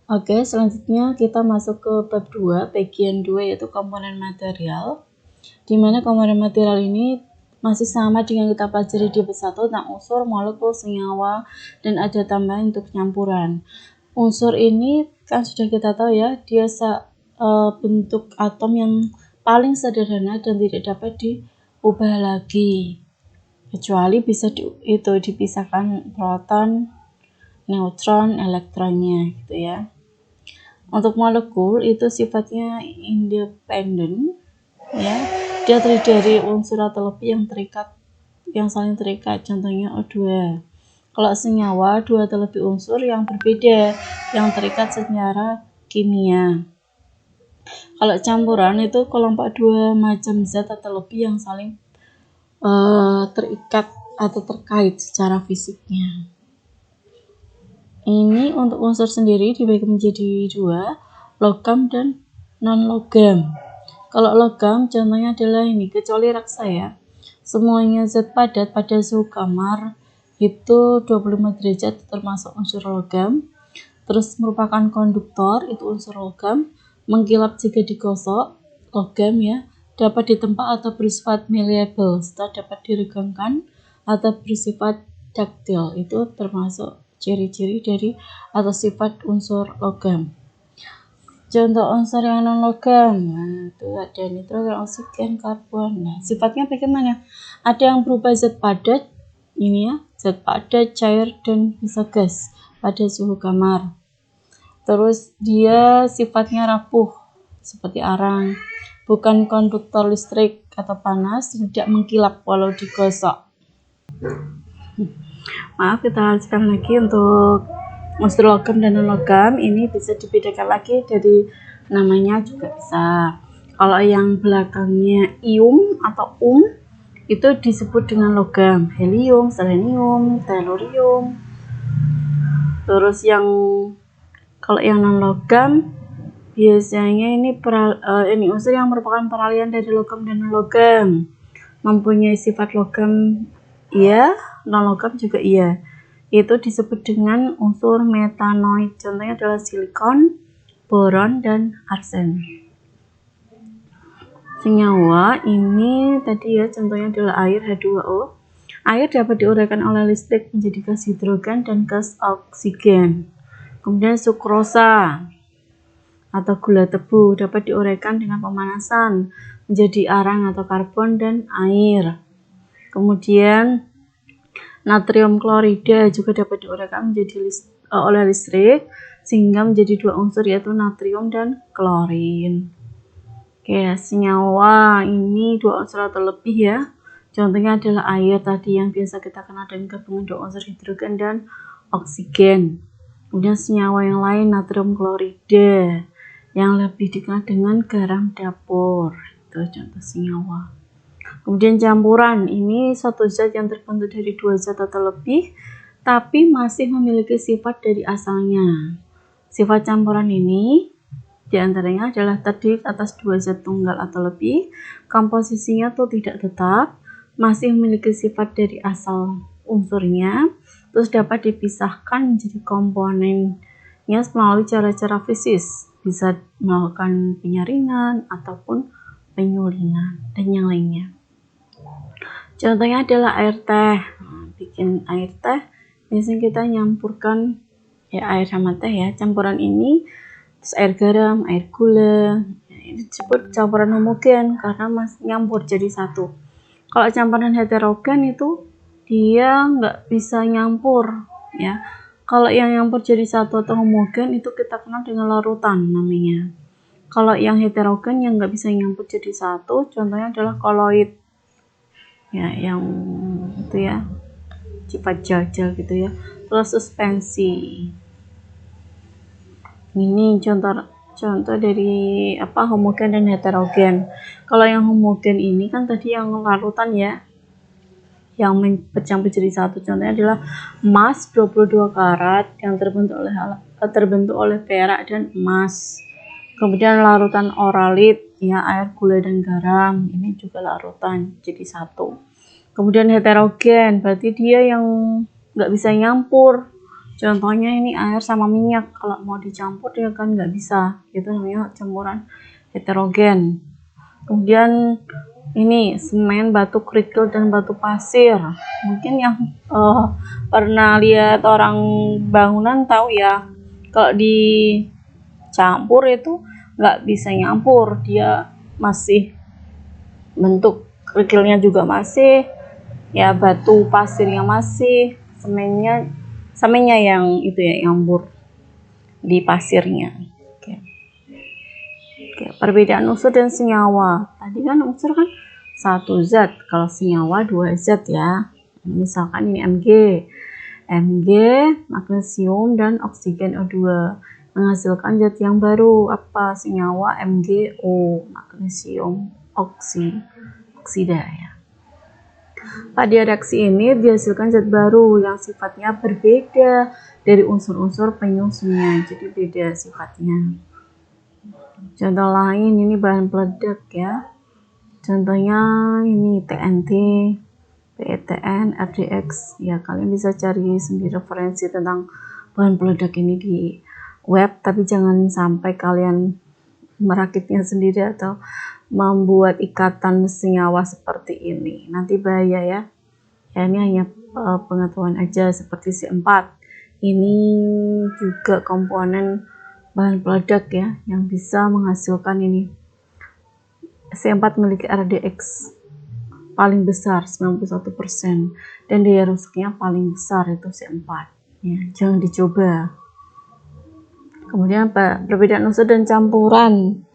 Oke, selanjutnya kita masuk ke bab 2, bagian 2, yaitu komponen material. Di mana komponen material ini masih sama dengan kita pelajari di bab 1 tentang unsur, molekul, senyawa, dan ada tambahan untuk campuran. Unsur ini kan sudah kita tahu ya, dia bentuk atom yang paling sederhana dan tidak dapat diubah lagi. Kecuali bisa dipisahkan proton, neutron, elektronnya gitu ya. Untuk molekul itu sifatnya independen ya. Dia terdiri dari unsur atau lebih yang saling terikat, contohnya O2. Kalau senyawa, dua atau lebih unsur yang berbeda yang terikat secara kimia. Kalau campuran itu kelompok dua macam zat atau lebih yang saling terikat atau terkait secara fisiknya. Ini untuk unsur sendiri dibagi menjadi dua, logam dan non-logam. Kalau logam contohnya adalah ini, kecuali raksa ya. Semuanya zat padat pada suhu kamar itu 25 derajat termasuk unsur logam. Terus merupakan konduktor, itu unsur logam. Mengkilap jika digosok, logam ya. Dapat ditempa atau bersifat malleable, setelah dapat diregangkan atau bersifat taktil, itu termasuk ciri-ciri dari atau sifat unsur logam. Contoh unsur yang non logam, nah itu ada nitrogen, oksigen, karbon. Nah sifatnya bagaimana? Ada yang berupa zat padat, ini ya, zat padat, cair, dan bisa gas pada suhu kamar. Terus dia sifatnya rapuh seperti arang, bukan konduktor listrik atau panas, tidak mengkilap walau digosok. Maaf, kita lanjutkan lagi untuk unsur logam dan non logam. Ini bisa dibedakan lagi dari namanya juga bisa. Kalau yang belakangnya ium atau itu disebut dengan logam, helium, selenium, tellurium. Terus kalau yang non logam biasanya ini unsur yang merupakan peralihan dari logam dan non logam, mempunyai sifat logam iya, non logam juga iya. Itu disebut dengan unsur metanoid. Contohnya adalah silikon, boron, dan arsen. Senyawa ini tadi ya, contohnya adalah air H2O. Air dapat diuraikan oleh listrik menjadi gas hidrogen dan gas oksigen. Kemudian sukrosa atau gula tebu dapat diuraikan dengan pemanasan menjadi arang atau karbon dan air. Kemudian natrium klorida juga dapat diuraikan oleh listrik sehingga menjadi dua unsur, yaitu natrium dan klorin. Oke, senyawa ini dua unsur atau lebih ya. Contohnya adalah air tadi yang biasa kita kenal dengan gabungan dua unsur hidrogen dan oksigen. Kemudian senyawa yang lain natrium klorida yang lebih dikenal dengan garam dapur. Itu contoh senyawa. Kemudian campuran, ini suatu zat yang terbentuk dari dua zat atau lebih, tapi masih memiliki sifat dari asalnya. Sifat campuran ini diantaranya adalah terdiri atas dua zat tunggal atau lebih, komposisinya tuh tidak tetap, masih memiliki sifat dari asal unsurnya, terus dapat dipisahkan menjadi komponennya melalui cara-cara fisik, bisa melakukan penyaringan ataupun penyulingan dan yang lainnya. Contohnya adalah air teh. Bikin air teh biasanya kita nyampurkan ya air sama teh ya, campuran ini, terus air garam, air gula. Ini disebut campuran homogen karena nyampur jadi satu. Kalau campuran heterogen itu dia nggak bisa nyampur ya. Kalau yang nyampur jadi satu atau homogen itu kita kenal dengan larutan namanya. Kalau yang heterogen yang nggak bisa nyampur jadi satu, contohnya adalah koloid ya, yang itu ya, sifat jajal gitu ya. Terus suspensi, ini contoh dari homogen dan heterogen. Kalau yang homogen ini kan tadi yang larutan ya, yang bercampur jadi satu. Contohnya adalah emas 22 karat yang terbentuk oleh perak dan emas. Kemudian larutan oralit ya, air, gula, dan garam, ini juga larutan jadi satu. Kemudian heterogen berarti dia yang nggak bisa nyampur, Contohnya ini air sama minyak, kalau mau dicampur dia kan nggak bisa, itu namanya campuran heterogen. Kemudian ini semen, batu kerikil, dan batu pasir. Mungkin yang pernah lihat orang bangunan tahu ya, kalau dicampur itu nggak bisa nyampur, dia masih bentuk kerikilnya juga masih, ya batu pasirnya masih, semennya yang itu ya nyambur di pasirnya. Oke, perbedaan unsur dan senyawa. Tadi kan unsur kan satu zat, kalau senyawa dua zat ya. Misalkan ini Mg, magnesium dan oksigen O2 menghasilkan zat yang baru. Apa? Senyawa MgO, magnesium oksida ya. Pada reaksi ini dihasilkan zat baru yang sifatnya berbeda dari unsur-unsur penyusunnya, jadi beda sifatnya. Contoh lain ini bahan peledak ya. Contohnya ini TNT, PETN, RDX. Ya, kalian bisa cari sendiri referensi tentang bahan peledak ini di web, tapi jangan sampai kalian merakitnya sendiri atau membuat ikatan senyawa seperti ini. Nanti bahaya ya. Ya, ini hanya pengetahuan aja. Seperti C4. Ini juga komponen bahan peledak ya, yang bisa menghasilkan ini. C4 memiliki RDX paling besar 91% dan daya rusaknya paling besar itu C4 ya, jangan dicoba. Kemudian apa? Perbedaan unsur dan campuran.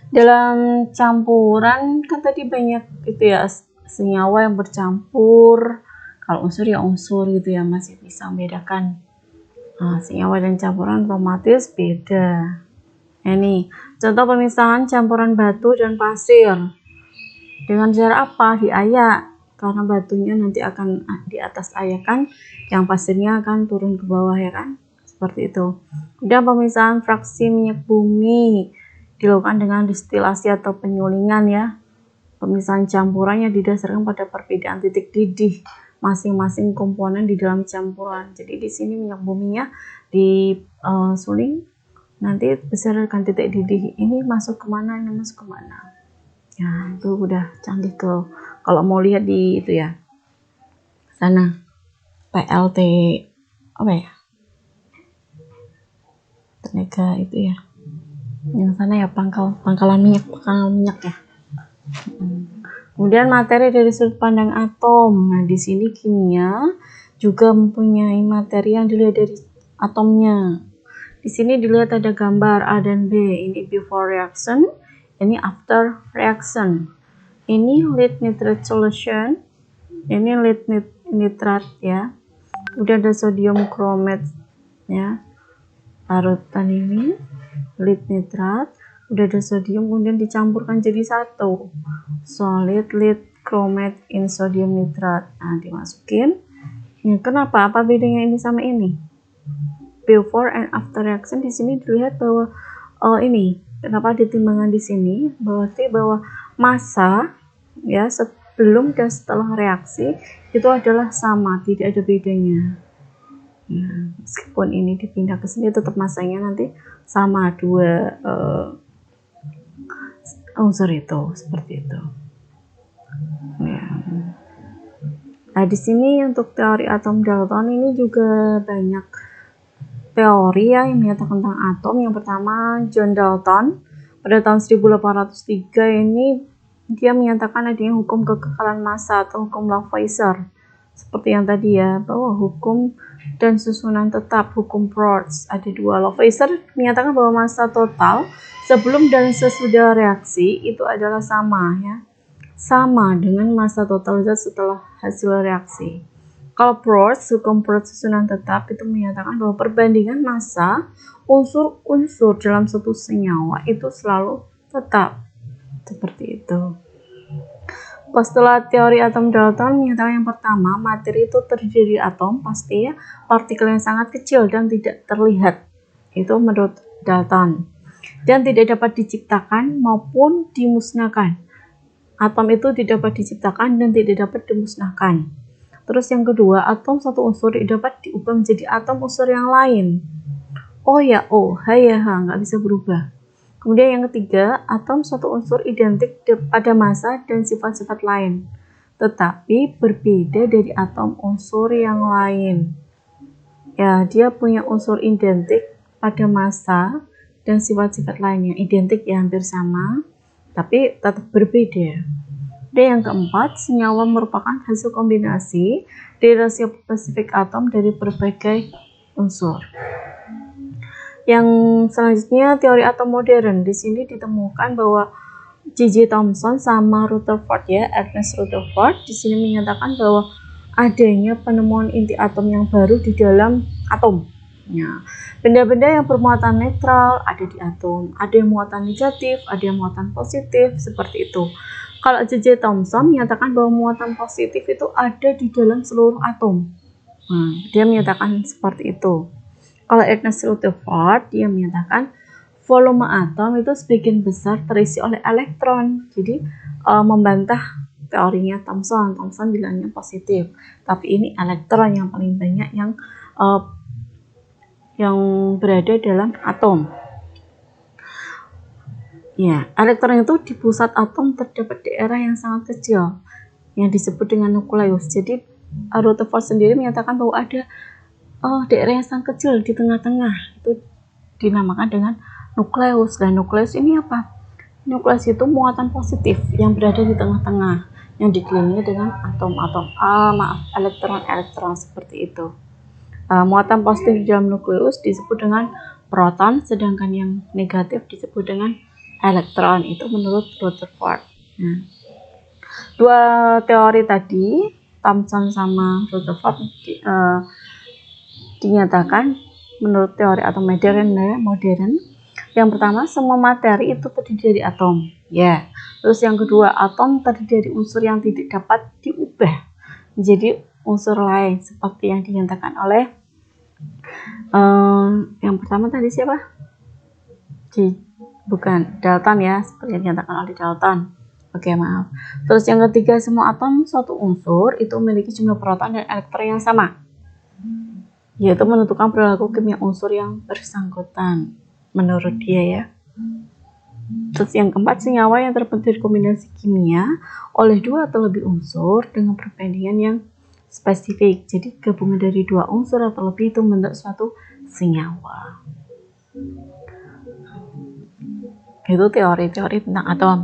Dalam campuran kan tadi banyak itu ya, senyawa yang bercampur. Kalau unsur ya unsur gitu ya, masih bisa membedakan. Nah, senyawa dan campuran otomatis beda. Ini contoh pemisahan campuran batu dan pasir. Dengan cara apa? Diayak. Karena batunya nanti akan di atas ayakan, yang pasirnya akan turun ke bawah ya kan? Seperti itu. Dan pemisahan fraksi minyak bumi dilakukan dengan distilasi atau penyulingan ya. Pemisahan campurannya didasarkan pada perbedaan titik didih masing-masing komponen di dalam campuran. Jadi di sini minyak buminya disuling, nanti berdasarkan titik didih ini masuk kemana, ini masuk kemana. Ya, itu udah canggih tuh. Kalau mau lihat di itu ya, sana PLT apa ya, tenaga itu ya, yang sana ya pangkalan minyak ya. Kemudian materi dari sudut pandang atom. Nah, di sini kimia juga mempunyai materi yang dilihat dari atomnya. Di sini dilihat ada gambar A dan B. Ini before reaction, ini after reaction. Ini lead nitrate solution, ini lead nitrate ya. Udah ada sodium chromate ya. Parutan ini lead nitrate, udah ada sodium, kemudian dicampurkan jadi satu, solid lead chromate in sodium nitrate. Nah, dimasukin. Ya, kenapa? Apa bedanya ini sama ini? Before and after reaction di sini dilihat bahwa ini kenapa ditimbangan di sini? Berarti bahwa massa ya sebelum dan setelah reaksi itu adalah sama, tidak ada bedanya. Ya, meskipun ini dipindah ke sini tetap massanya nanti sama dua unsur itu, seperti itu. Ya. Nah, di sini untuk teori atom Dalton ini juga banyak teori ya yang menyatakan tentang atom. Yang pertama John Dalton pada tahun 1803 ini dia menyatakan adanya hukum kekekalan massa atau hukum Lavoisier. Seperti yang tadi ya, bahwa hukum dan susunan tetap, hukum Proust. Ada dua. Lavoisier menyatakan bahwa massa total sebelum dan sesudah reaksi itu adalah sama ya. Sama dengan massa total zat setelah hasil reaksi. Kalau Proust, hukum Proust susunan tetap itu menyatakan bahwa perbandingan massa unsur-unsur dalam satu senyawa itu selalu tetap. Seperti itu. Postulat teori atom Dalton menyatakan yang pertama, materi itu terdiri dari atom pasti ya, partikel yang sangat kecil dan tidak terlihat. Itu menurut Dalton. Dan tidak dapat diciptakan maupun dimusnahkan. Atom itu tidak dapat diciptakan dan tidak dapat dimusnahkan. Terus yang kedua, atom satu unsur dapat diubah menjadi atom unsur yang lain. O ya O, H ya H, nggak bisa berubah. Kemudian yang ketiga, atom suatu unsur identik pada massa dan sifat-sifat lain, tetapi berbeda dari atom unsur yang lain. Ya, dia punya unsur identik pada massa dan sifat-sifat lainnya. Identik ya, hampir sama, tapi tetap berbeda. Dan yang keempat, senyawa merupakan hasil kombinasi dari rasio spesifik atom dari berbagai unsur. Yang selanjutnya, teori atom modern. Di sini ditemukan bahwa J.J. Thomson sama Rutherford ya, Ernest Rutherford di sini menyatakan bahwa adanya penemuan inti atom yang baru di dalam atom. Ya, benda-benda yang bermuatan netral ada di atom, ada yang muatan negatif, ada yang muatan positif, seperti itu. Kalau J.J. Thomson menyatakan bahwa muatan positif itu ada di dalam seluruh atom. Nah, dia menyatakan seperti itu. Kalau Ernest Rutherford, dia menyatakan volume atom itu sebagian besar terisi oleh elektron. Jadi membantah teorinya Thomson. Thomson bilangnya positif, tapi ini elektron yang paling banyak yang berada dalam atom. Ya, elektron itu di pusat atom terdapat daerah yang sangat kecil yang disebut dengan nukleus. Jadi Rutherford sendiri menyatakan bahwa ada daerah yang sangat kecil di tengah-tengah, itu dinamakan dengan nukleus. Dan nukleus ini apa? Nukleus itu muatan positif yang berada di tengah-tengah, yang dikelilingi dengan atom-atom elektron-elektron seperti itu. Muatan positif di dalam nukleus disebut dengan proton, sedangkan yang negatif disebut dengan elektron. Itu menurut Rutherford. Dua teori tadi, Thomson sama Rutherford, dinyatakan menurut teori atom modern. Yang pertama, semua materi itu terdiri dari atom. Ya. Terus yang kedua, atom terdiri dari unsur yang tidak dapat diubah menjadi unsur lain, seperti yang dinyatakan oleh yang pertama tadi siapa? Bukan Dalton ya, seperti yang dinyatakan oleh Dalton. Oke, maaf. Terus yang ketiga, semua atom suatu unsur itu memiliki jumlah proton dan elektron yang sama, yaitu menentukan perilaku kimia unsur yang bersangkutan menurut dia ya. Terus yang keempat, senyawa yang terbentuk dari kombinasi kimia oleh dua atau lebih unsur dengan perbandingan yang spesifik. Jadi gabungan dari dua unsur atau lebih itu membentuk suatu senyawa. Itu teori-teori tentang atom.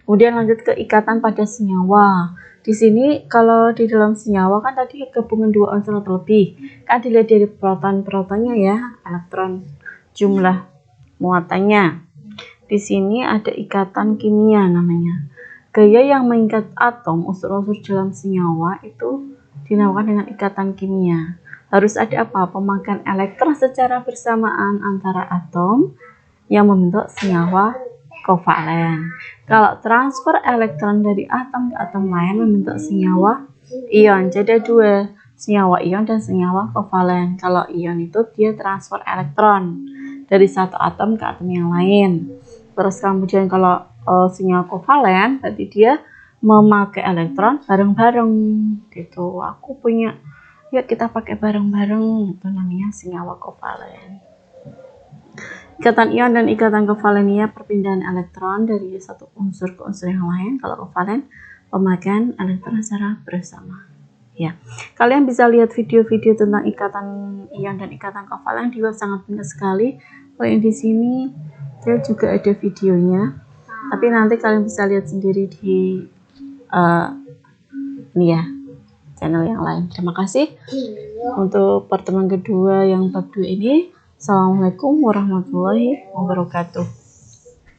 Kemudian lanjut ke ikatan pada senyawa. Di sini kalau di dalam senyawa kan tadi gabungan dua unsur atau lebih, kan dilihat dari proton-protonnya ya, elektron, jumlah muatannya. Di sini ada ikatan kimia namanya. Gaya yang mengikat atom unsur-unsur dalam senyawa itu dinamakan dengan ikatan kimia. Harus ada apa? Pemakaian elektron secara bersamaan antara atom yang membentuk senyawa kovalen. Kalau transfer elektron dari atom ke atom lain membentuk senyawa ion. Jadi dua, senyawa ion dan senyawa kovalen. Kalau ion itu dia transfer elektron dari satu atom ke atom yang lain. Terus kemudian kalau senyawa kovalen tadi dia memakai elektron bareng-bareng gitu. Aku punya, yuk kita pakai bareng-bareng, itu namanya senyawa kovalen. Ikatan ion dan ikatan kovalenia perpindahan elektron dari satu unsur ke unsur yang lain. Kalau kovalen, pemakaian elektron secara bersama. Ya, kalian bisa lihat video-video tentang ikatan ion dan ikatan kovalen di web, sangat banyak sekali. Kalau yang di sini saya juga ada videonya, tapi nanti kalian bisa lihat sendiri di ini ya, channel yang lain. Terima kasih untuk pertemuan kedua yang bab 2 ini. Assalamualaikum warahmatullahi wabarakatuh.